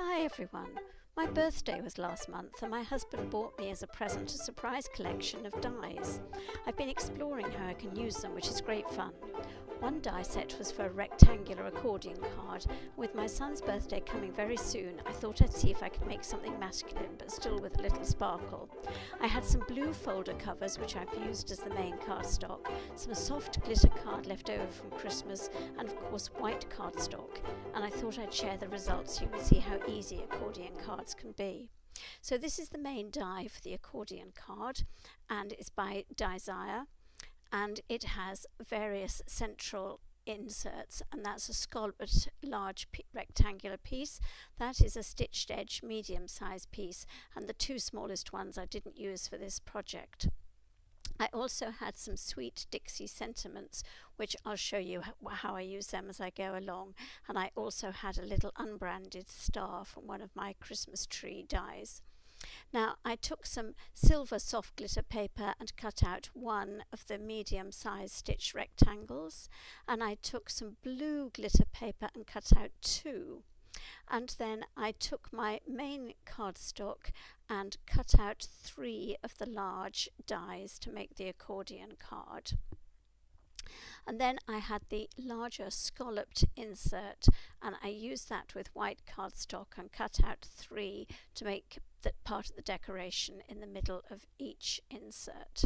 Hi everyone. My birthday was last month and my husband bought me as a present a surprise collection of dies. I've been exploring how I can use them, which is great fun. One die set was for a rectangular accordion card. With my son's birthday coming very soon, I thought I'd see if I could make something masculine but still with a little sparkle. I had some blue folder covers which I've used as the main cardstock, some soft glitter card left over from Christmas, and of course white cardstock. And I thought I'd share the results so you can see how easy accordion cards can be. So this is the main die for the accordion card, and it's by Desire. And it has various central inserts, and that's a scalloped large rectangular piece. That is a stitched edge medium-sized piece, and the two smallest ones I didn't use for this project. I also had some Sweet Dixie sentiments, which I'll show you how I use them as I go along. And I also had a little unbranded star from one of my Christmas tree dies. Now I took some silver soft glitter paper and cut out one of the medium-sized stitched rectangles, and I took some blue glitter paper and cut out two. And then I took my main cardstock and cut out three of the large dies to make the accordion card. And then I had the larger scalloped insert, and I used that with white cardstock and cut out three to make that part of the decoration in the middle of each insert.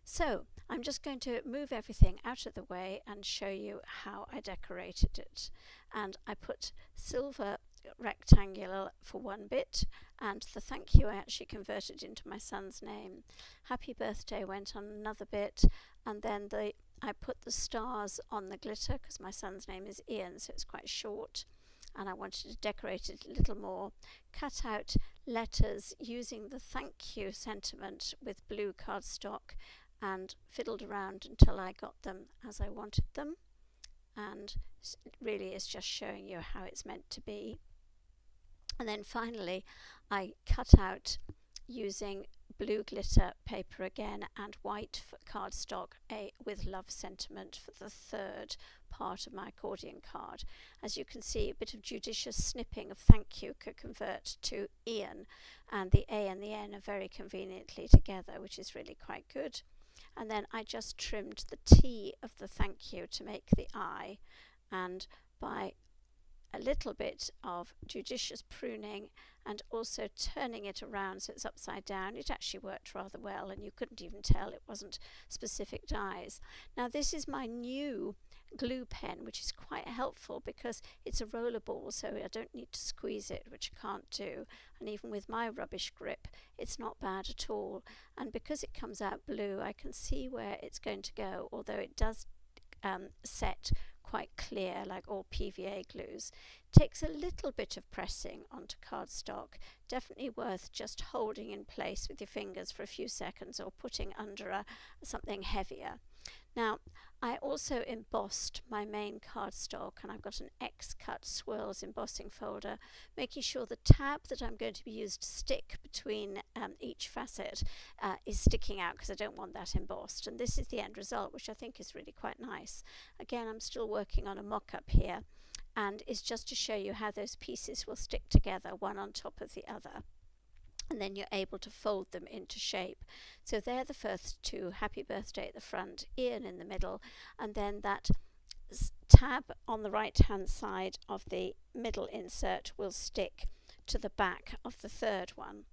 So I'm just going to move everything out of the way and show you how I decorated it. And I put silver rectangular for one bit, and the thank you I actually converted into my son's name. Happy birthday went on another bit, and then I put the stars on the glitter because my son's name is Ian, so it's quite short, and I wanted to decorate it a little more. Cut out letters using the thank you sentiment with blue cardstock and fiddled around until I got them as I wanted them, and really is just showing you how it's meant to be. And then finally I cut out using blue glitter paper again and white cardstock with love sentiment for the third part of my accordion card. As you can see, a bit of judicious snipping of thank you could convert to Ian, and the A and the N are very conveniently together, which is really quite good. And then I just trimmed the T of the thank you to make the I, and by a little bit of judicious pruning and also turning it around so it's upside down, it actually worked rather well, and you couldn't even tell it wasn't specific dies. Now this is my new glue pen, which is quite helpful because it's a roller ball, so I don't need to squeeze it, which I can't do, and even with my rubbish grip it's not bad at all. And because it comes out blue, I can see where it's going to go, although it does set quite clear like all PVA glues. It takes a little bit of pressing onto cardstock, definitely worth just holding in place with your fingers for a few seconds or putting under something heavier. Now I also embossed my main cardstock, and I've got an X-cut swirls embossing folder, making sure the tab that I'm going to be used to stick between each facet is sticking out because I don't want that embossed. And this is the end result, which I think is really quite nice. Again, I'm still working on a mock-up here, and it's just to show you how those pieces will stick together one on top of the other, and then you're able to fold them into shape. So they're the first two, happy birthday at the front, Ian in the middle, and then that tab on the right hand side of the middle insert will stick to the back of the third one.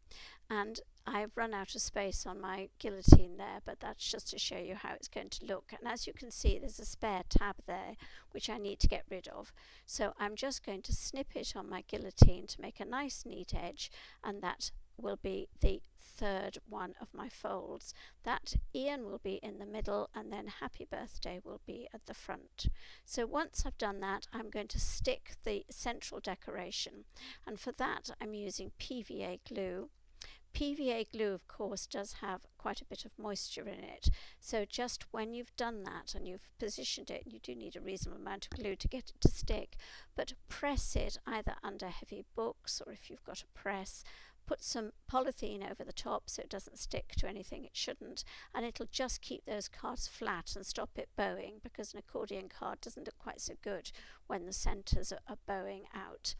And I've run out of space on my guillotine there, but that's just to show you how it's going to look. And as you can see, there's a spare tab there which I need to get rid of, so I'm just going to snip it on my guillotine to make a nice neat edge, and that will be the third one of my folds. That Ian will be in the middle, and then happy birthday will be at the front. So once I've done that, I'm going to stick the central decoration, and for that I'm using PVA glue. PVA glue, of course, does have quite a bit of moisture in it, so just when you've done that and you've positioned it, you do need a reasonable amount of glue to get it to stick, but press it either under heavy books, or if you've got a press, put some polythene over the top so it doesn't stick to anything it shouldn't, and it'll just keep those cards flat and stop it bowing, because an accordion card doesn't look quite so good when the centres are bowing out.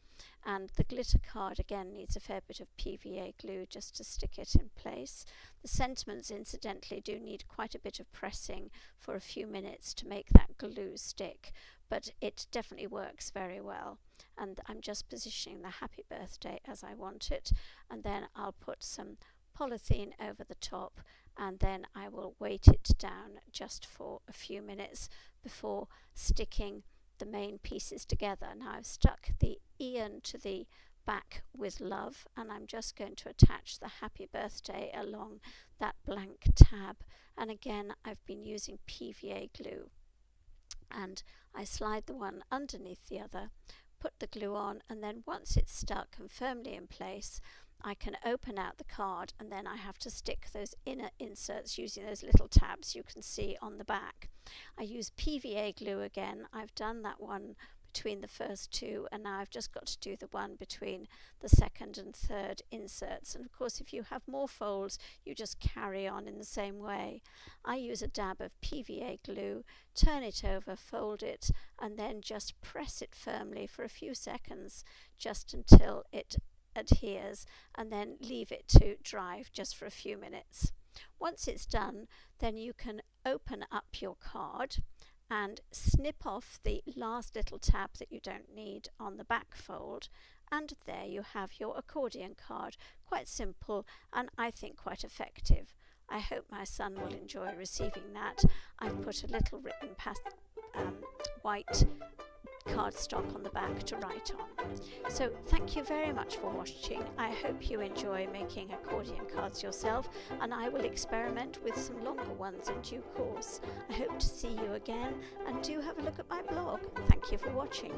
And the glitter card again needs a fair bit of PVA glue just to stick it in place. The sentiments incidentally do need quite a bit of pressing for a few minutes to make that glue stick, but it definitely works very well. And I'm just positioning the happy birthday as I want it, and then I'll put some polythene over the top, and then I will weight it down just for a few minutes before sticking the main pieces together. Now I've stuck the Ian to the back with love, and I'm just going to attach the happy birthday along that blank tab, and again I've been using PVA glue, and I slide the one underneath the other, put the glue on, and then once it's stuck and firmly in place, I can open out the card, and then I have to stick those inner inserts using those little tabs you can see on the back. I use PVA glue again. I've done that one between the first two, and now I've just got to do the one between the second and third inserts. And of course, if you have more folds, you just carry on in the same way. I use a dab of PVA glue, turn it over, fold it, and then just press it firmly for a few seconds, just until it adheres, and then leave it to dry just for a few minutes. Once it's done, then you can open up your card and snip off the last little tab that you don't need on the back fold, and there you have your accordion card. Quite simple, and I think quite effective. I hope my son will enjoy receiving that. I've put a little written white cardstock on the back to write on. So thank you very much for watching. I hope you enjoy making accordion cards yourself, and I will experiment with some longer ones in due course. I hope to see you again, and do have a look at my blog. Thank you for watching.